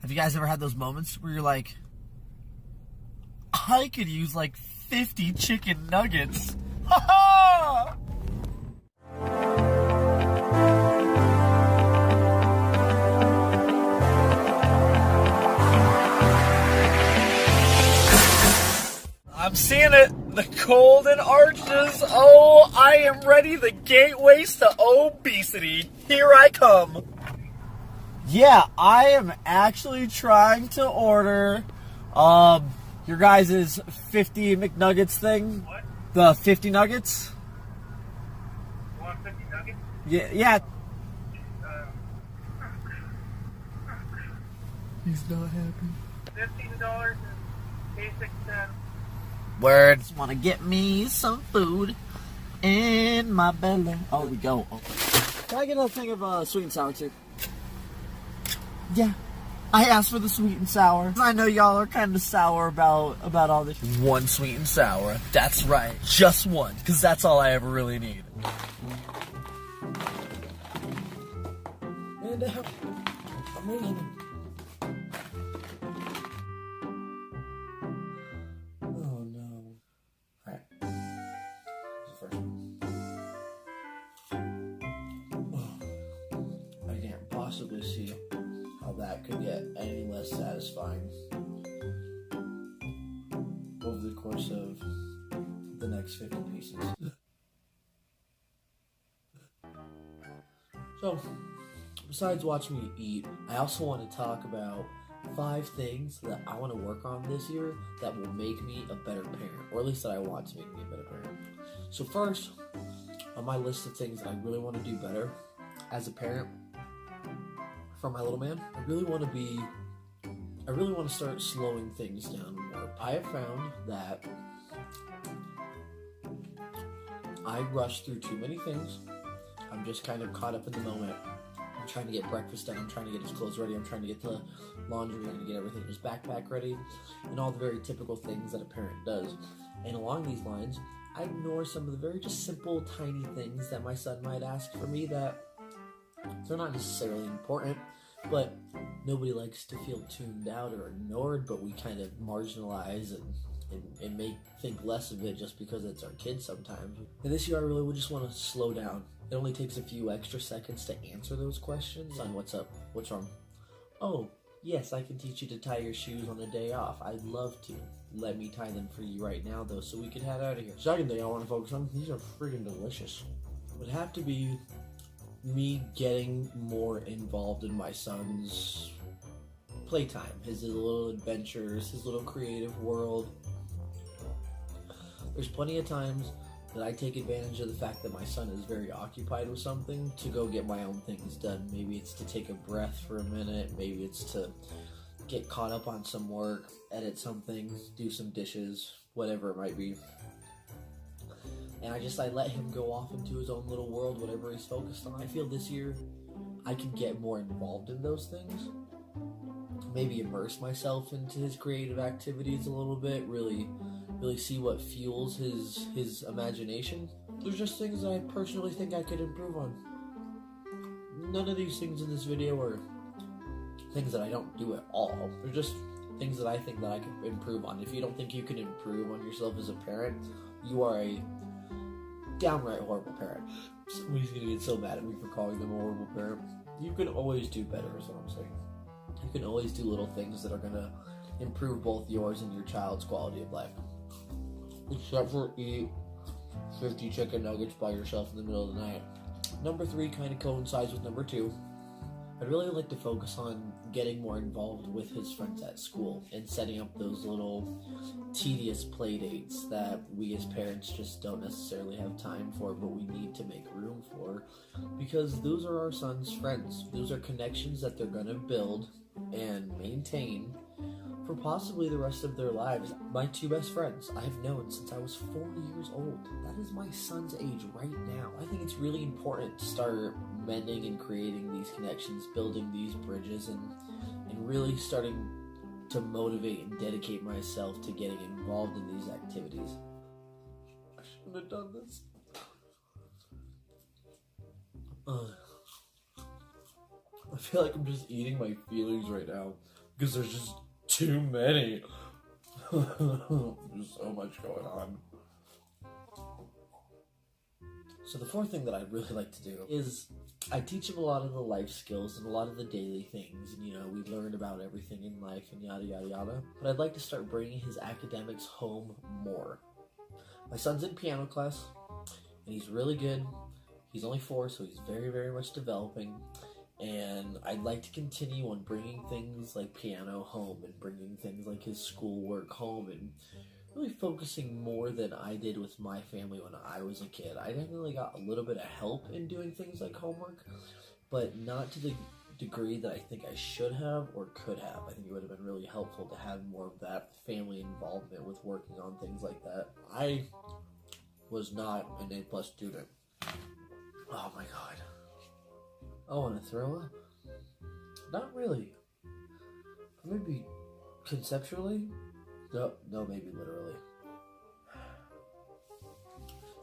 Have you guys ever had those moments where you're like, I could use like 50 chicken nuggets? Ha ha! I'm seeing it. The golden arches. Oh, I am ready. The gateways to obesity. Here I come. Yeah, I am actually trying to order your guys' 50 McNuggets thing. What? The 50 nuggets. You want 50 nuggets? Yeah. He's not happy. $15 and 86 cents. Words want to get me some food in my belly. Oh, we go. Oh. Can I get a thing of sweet and sour too? Yeah. I asked for the sweet and sour. I know y'all are kind of sour about all this. One sweet and sour. That's right. Just one. Because that's all I ever really need. And I'm in. Possibly see how that could get any less satisfying over the course of the next 50 pieces. So, besides watching me eat, I also want to talk about 5 things that I want to work on this year that will make me a better parent, or at least that I want to make me a better parent. So first, on my list of things that I really want to do better as a parent for my little man, I really want to start slowing things down more. I have found that I rush through too many things. I'm just kind of caught up in the moment. I'm trying to get breakfast done. I'm trying to get his clothes ready. I'm trying to get the laundry. I'm trying to get everything in his backpack ready, and all the very typical things that a parent does. And along these lines, I ignore some of the very just simple, tiny things that my son might ask for me that they're not necessarily important, but nobody likes to feel tuned out or ignored, but we kind of marginalize and think less of it just because it's our kid sometimes. And this year I really would just want to slow down. It only takes a few extra seconds to answer those questions. Son, what's up? What's wrong? Oh, yes, I can teach you to tie your shoes on a day off. I'd love to. Let me tie them for you right now, though, so we can head out of here. Second thing I want to focus on, these are freaking delicious. It would have to be me getting more involved in my son's playtime, his little adventures, his little creative world. There's plenty of times that I take advantage of the fact that my son is very occupied with something to go get my own things done. Maybe it's to take a breath for a minute, maybe it's to get caught up on some work, edit something, do some dishes, whatever it might be. And I let him go off into his own little world, whatever he's focused on. I feel this year I can get more involved in those things. Maybe immerse myself into his creative activities a little bit, really see what fuels his imagination. There's just things that I personally think I could improve on. None of these things in this video are things that I don't do at all. They're just things that I think that I could improve on. If you don't think you can improve on yourself as a parent, you are a downright horrible parent. Somebody's gonna get so mad at me for calling them a horrible parent. You can always do better, is what I'm saying. You can always do little things that are gonna improve both yours and your child's quality of life. Except for eat 50 chicken nuggets by yourself in the middle of the night. Number 3 kind of coincides with number 2. I'd really like to focus on getting more involved with his friends at school and setting up those little tedious play dates that we as parents just don't necessarily have time for, but we need to make room for, because those are our son's friends. Those are connections that they're going to build and maintain for possibly the rest of their lives. My 2 best friends I've known since I was 4 years old. That is my son's age right now. I think it's really important to start mending and creating these connections, building these bridges, and really starting to motivate and dedicate myself to getting involved in these activities. I shouldn't have done this. I feel like I'm just eating my feelings right now. because there's just too many. There's so much going on. So the fourth thing that I'd really like to do is I teach him a lot of the life skills and a lot of the daily things, and we learn about everything in life and yada yada yada. But I'd like to start bringing his academics home more. My son's in piano class, and he's really good. He's only 4, so he's very, very much developing. And I'd like to continue on bringing things like piano home and bringing things like his schoolwork home and really focusing more than I did with my family when I was a kid. I definitely got a little bit of help in doing things like homework, but not to the degree that I think I should have or could have. I think it would have been really helpful to have more of that family involvement with working on things like that. I was not an A+ student. Oh my god. I want to throw up? Not really. Maybe conceptually? No, maybe literally.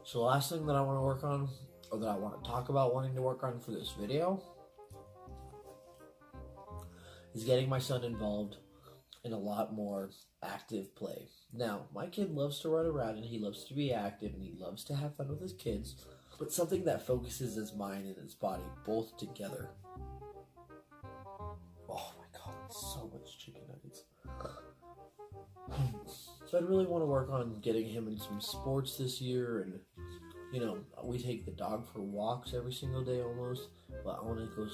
So the last thing that I want to work on, or that I want to talk about wanting to work on for this video, is getting my son involved in a lot more active play. Now, my kid loves to run around and he loves to be active and he loves to have fun with his kids, but something that focuses his mind and his body both together. Oh my god, so much chicken nuggets. So I'd really want to work on getting him in some sports this year, and we take the dog for walks every single day almost, but I want to go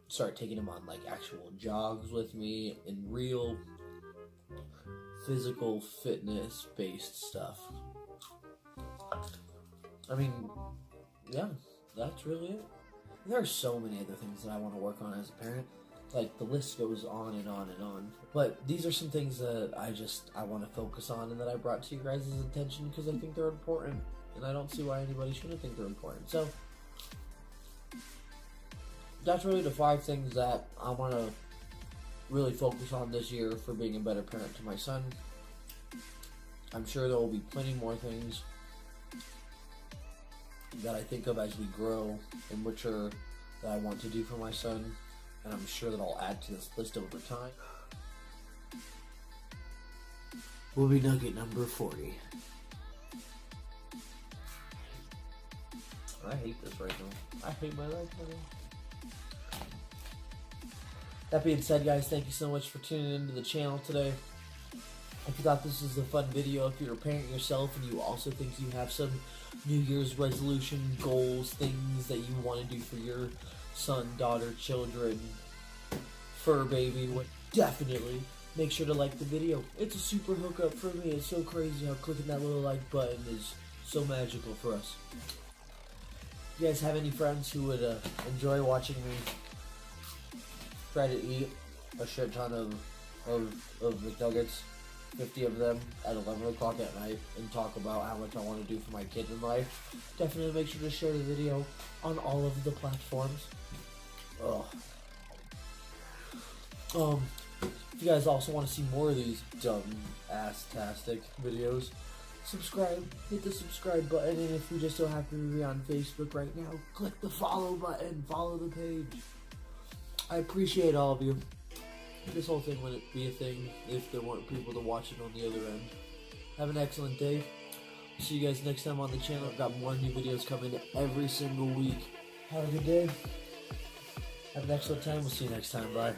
start taking him on like actual jogs with me and real physical fitness based stuff. I mean, yeah, that's really it. There are so many other things that I want to work on as a parent. Like, the list goes on and on and on. But these are some things that I want to focus on and that I brought to your guys' attention because I think they're important. And I don't see why anybody shouldn't think they're important. So, that's really the 5 things that I want to really focus on this year for being a better parent to my son. I'm sure there will be plenty more things that I think of as we grow and mature that I want to do for my son. And I'm sure that I'll add to this list over time. Will be nugget number 40. I hate this right now. I hate my life right now. That being said, guys, thank you so much for tuning into the channel today. If you thought this was a fun video, if you're a parent yourself and you also think you have some New Year's resolution goals, things that you want to do for your son, daughter, children, fur baby, definitely make sure to like the video. It's a super hookup for me. It's so crazy how clicking that little like button is so magical for us. If you guys have any friends who would enjoy watching me try to eat a shit ton of McNuggets, 50 of them at 11 o'clock at night, and talk about how much I want to do for my kid in life, definitely make sure to share the video on all of the platforms. If you guys also want to see more of these dumb ass-tastic videos, subscribe, hit the subscribe button, and if you just so happen to be on Facebook right now, click the follow button, follow the page. I appreciate all of you. This whole thing wouldn't be a thing if there weren't people to watch it on the other end. Have an excellent day. See you guys next time on the channel. I've got more new videos coming every single week. Have a good day. Have an excellent time. We'll see you next time. Bye.